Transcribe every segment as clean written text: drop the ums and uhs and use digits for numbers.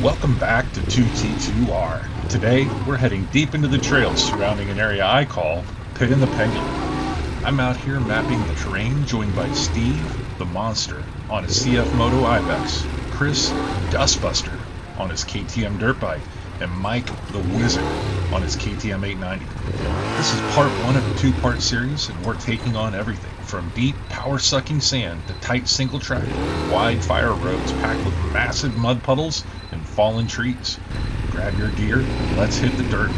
Welcome back to 2T2R. Today, we're heading deep into the trails surrounding an area I call Pit in the Pendulum. I'm out here mapping the terrain, joined by Steve, the Monster, on his CFMOTO Ibex, Chris, Dustbuster, on his KTM dirt bike, and Mike, the Wizard, on his KTM 890. This is part one of a two-part series, and we're taking on everything from deep, power-sucking sand to tight single-track, wide fire roads packed with massive mud puddles and fallen trees. Grab your gear and let's hit the dirt.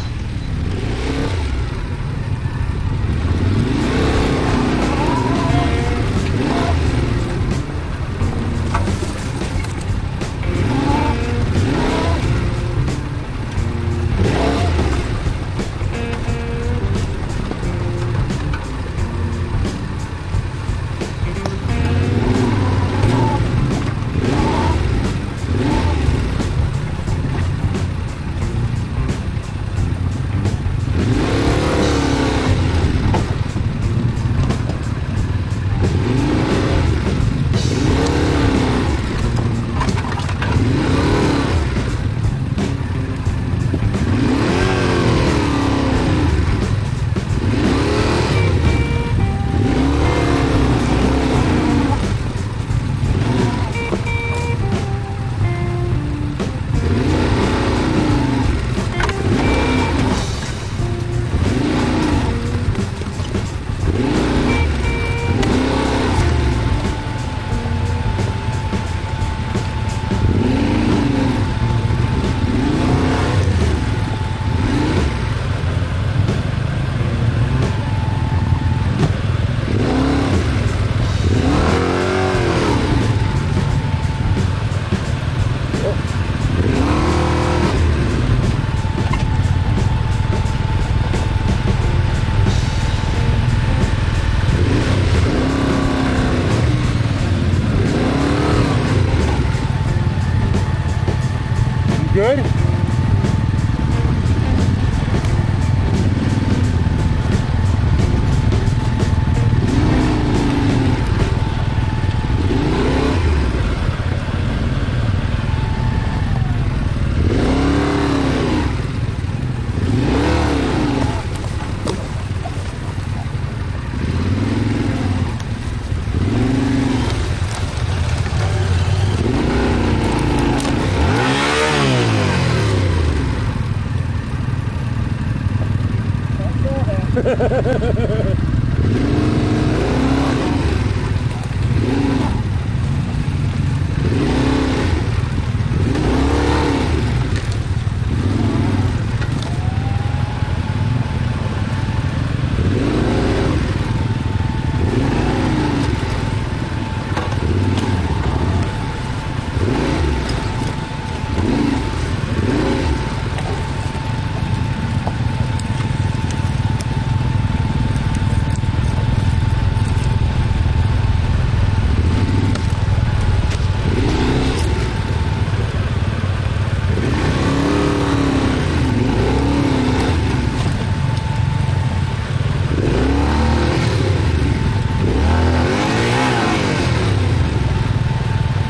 Good?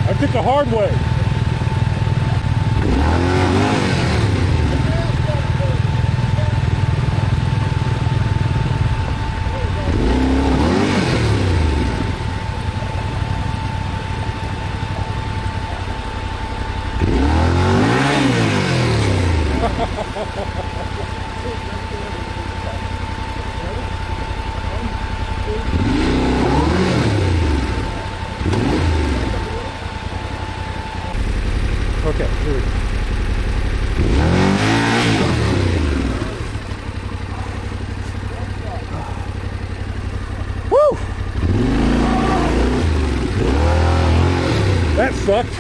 I took the hard way. Okay, here we go. Woo! That sucked.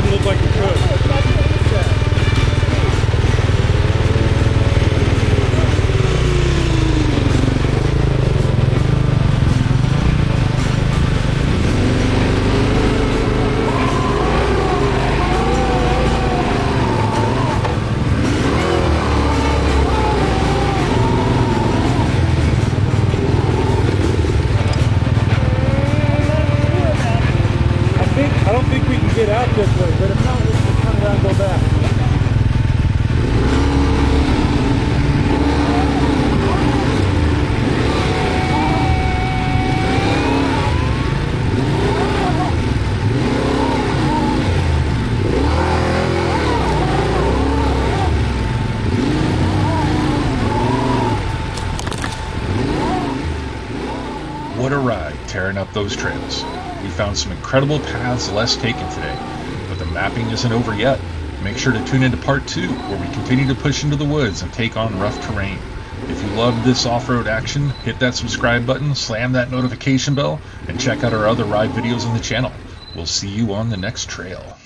didn't look like it could. I don't think we can get out this way, but if not, we can turn around and go back. What a ride tearing up those trails. We found some incredible paths less taken today, but the mapping isn't over yet. Make sure to tune into part 2, where we continue to push into the woods and take on rough terrain. If you loved this off-road action, hit that subscribe button, slam that notification bell, and check out our other ride videos on the channel. We'll see you on the next trail.